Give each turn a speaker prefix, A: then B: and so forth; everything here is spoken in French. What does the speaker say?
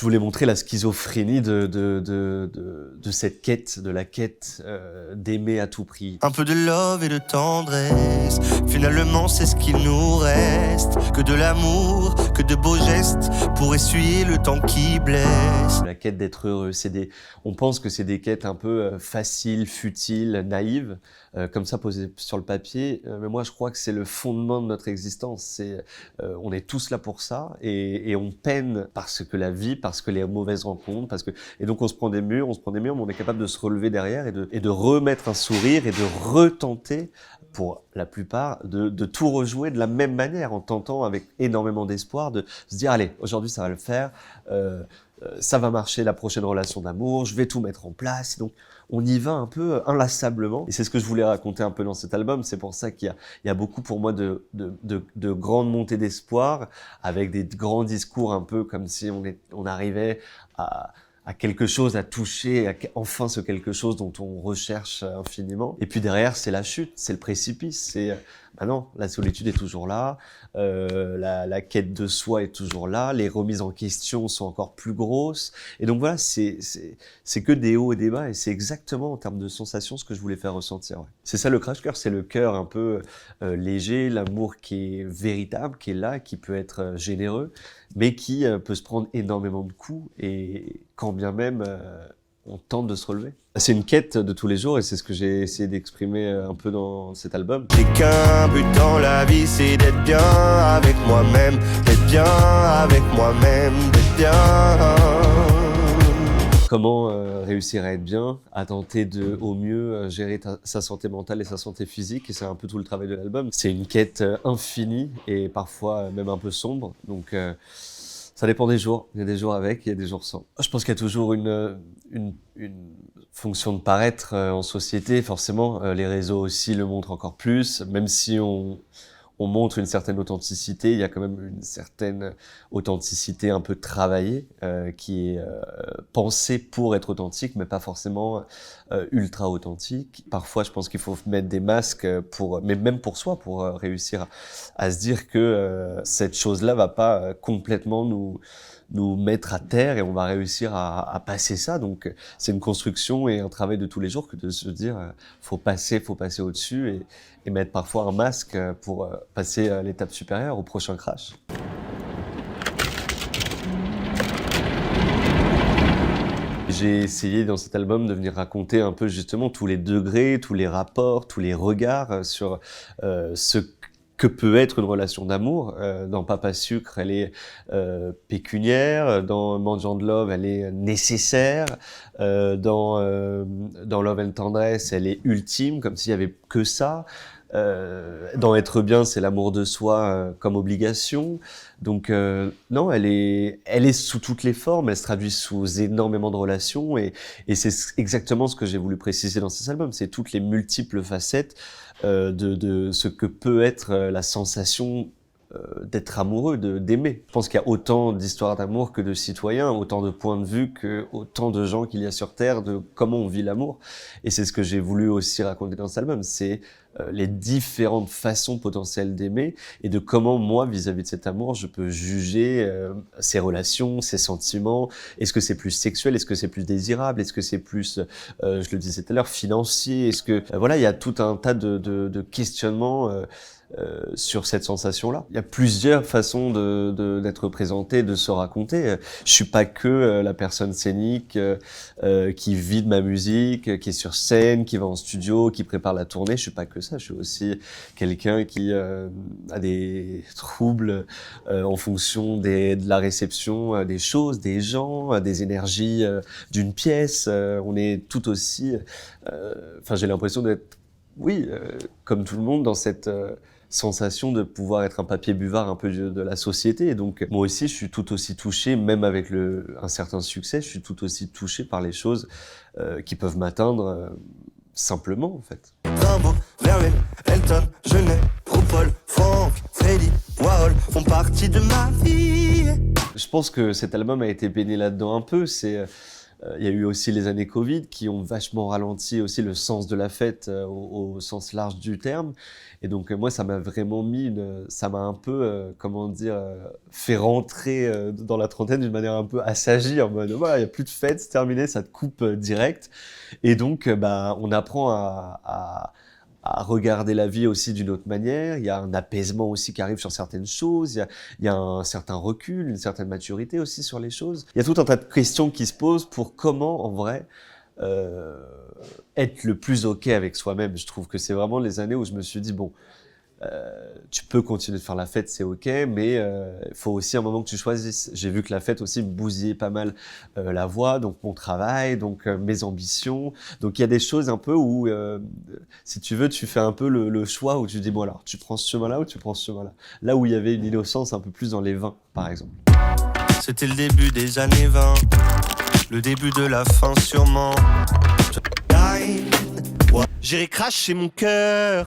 A: Je voulais montrer la schizophrénie de cette quête, de la quête d'aimer à tout prix.
B: Un peu de love et de tendresse, finalement c'est ce qu'il nous reste. Que de l'amour, que de beaux gestes, pour essuyer le temps qui blesse.
A: La quête d'être heureux, on pense que c'est des quêtes un peu faciles, futiles, naïves, comme ça posées sur le papier, mais moi je crois que c'est le fondement de notre existence. On est tous là pour ça, et on peine parce que la vie, parce que les mauvaises rencontres, et donc on se prend des murs, mais on est capable de se relever derrière et de remettre un sourire et de retenter, pour la plupart, de tout rejouer de la même manière, en tentant avec énormément d'espoir de se dire allez, aujourd'hui ça va le faire, ça va marcher la prochaine relation d'amour, je vais tout mettre en place. Donc on y va un peu inlassablement, et c'est ce que je voulais raconter un peu dans cet album. C'est pour ça qu'il y a beaucoup pour moi de grandes montées d'espoir, avec des grands discours un peu comme si on arrivait à quelque chose, à toucher, enfin ce quelque chose dont on recherche infiniment. Et puis derrière, c'est la chute, c'est le précipice, non, la solitude est toujours là, la quête de soi est toujours là, les remises en question sont encore plus grosses. Et donc voilà, c'est que des hauts et des bas, et c'est exactement en termes de sensations ce que je voulais faire ressentir. Ouais. C'est ça le crash-cœur, c'est le cœur un peu léger, l'amour qui est véritable, qui est là, qui peut être généreux, mais qui peut se prendre énormément de coups, et quand bien même on tente de se relever. C'est une quête de tous les jours, et c'est ce que j'ai essayé d'exprimer un peu dans cet album.
B: J'ai qu'un but dans la vie, c'est d'être bien avec moi-même, d'être bien avec moi-même, d'être bien.
A: Comment réussir à être bien, à tenter de au mieux gérer sa santé mentale et sa santé physique, et c'est un peu tout le travail de l'album. C'est une quête infinie et parfois même un peu sombre, donc ça dépend des jours. Il y a des jours avec, il y a des jours sans. Je pense qu'il y a toujours une fonction de paraître en société, forcément. Les réseaux aussi le montrent encore plus, même si on montre une certaine authenticité, il y a quand même une certaine authenticité un peu travaillée, qui est pensée pour être authentique, mais pas forcément ultra authentique. Parfois, je pense qu'il faut mettre des masques mais même pour soi, pour réussir à se dire que cette chose-là va pas complètement nous mettre à terre, et on va réussir à passer ça. Donc c'est une construction et un travail de tous les jours que de se dire faut passer au-dessus, et mettre parfois un masque pour passer à l'étape supérieure, au prochain crash. J'ai essayé dans cet album de venir raconter un peu justement tous les degrés, tous les rapports, tous les regards sur ce que peut être une relation d'amour. Dans Papa Sucre, elle est pécuniaire. Dans Mendiant de Love, elle est nécessaire. Dans Love and Tendresse, elle est ultime, comme s'il y avait que ça. Dans Être bien, c'est l'amour de soi comme obligation. Donc non, elle est sous toutes les formes, elle se traduit sous énormément de relations, et c'est exactement ce que j'ai voulu préciser dans cet album. C'est toutes les multiples facettes de ce que peut être la sensation d'être amoureux, d'aimer. Je pense qu'il y a autant d'histoires d'amour que de citoyens, autant de points de vue que autant de gens qu'il y a sur Terre, de comment on vit l'amour. Et c'est ce que j'ai voulu aussi raconter dans cet album, c'est les différentes façons potentielles d'aimer, et de comment moi, vis-à-vis de cet amour, je peux juger ces relations, ces sentiments. Est-ce que c'est plus sexuel? Est-ce que c'est plus désirable? Est-ce que c'est plus, je le disais tout à l'heure, financier? Est-ce que voilà, il y a tout un tas de questionnements sur cette sensation-là. Il y a plusieurs façons d'être représenté, de se raconter. Je suis pas que la personne scénique qui vit de ma musique, qui est sur scène, qui va en studio, qui prépare la tournée. Je suis pas que ça. Je suis aussi quelqu'un qui a des troubles en fonction de la réception des choses, des gens, des énergies d'une pièce. On est tout aussi... j'ai l'impression d'être, comme tout le monde, dans cette sensation de pouvoir être un papier buvard un peu de la société. Et donc moi aussi, je suis tout aussi touché, même avec un certain succès, je suis tout aussi touché par les choses qui peuvent m'atteindre simplement, en fait.
B: Rimbaud, Verlaine, Elton, Genet, RuPaul, Franck, Freddy, Warhol font partie de ma vie.
A: Je pense que cet album a été baigné là-dedans un peu. C'est Il y a eu aussi les années Covid qui ont vachement ralenti aussi le sens de la fête au sens large du terme. Et donc moi, ça m'a vraiment ça m'a un peu, fait rentrer dans la trentaine d'une manière un peu assagie, en mode voilà, il y a plus de fête, c'est terminé, ça te coupe direct. Et donc, on apprend à regarder la vie aussi d'une autre manière. Il y a un apaisement aussi qui arrive sur certaines choses. Il y a un certain recul, une certaine maturité aussi sur les choses. Il y a tout un tas de questions qui se posent pour comment, en vrai, être le plus OK avec soi-même. Je trouve que c'est vraiment les années où je me suis dit, bon, tu peux continuer de faire la fête, c'est OK, mais il faut aussi un moment que tu choisisses. J'ai vu que la fête aussi me bousillait pas mal la voix, donc mon travail, donc mes ambitions. Donc il y a des choses un peu où, si tu veux, tu fais un peu le choix où tu dis, bon alors, tu prends ce chemin-là ou tu prends ce chemin-là. Là où il y avait une innocence un peu plus dans les vins, par exemple.
B: C'était le début des années 20, le début de la fin sûrement. J'irai cracher mon cœur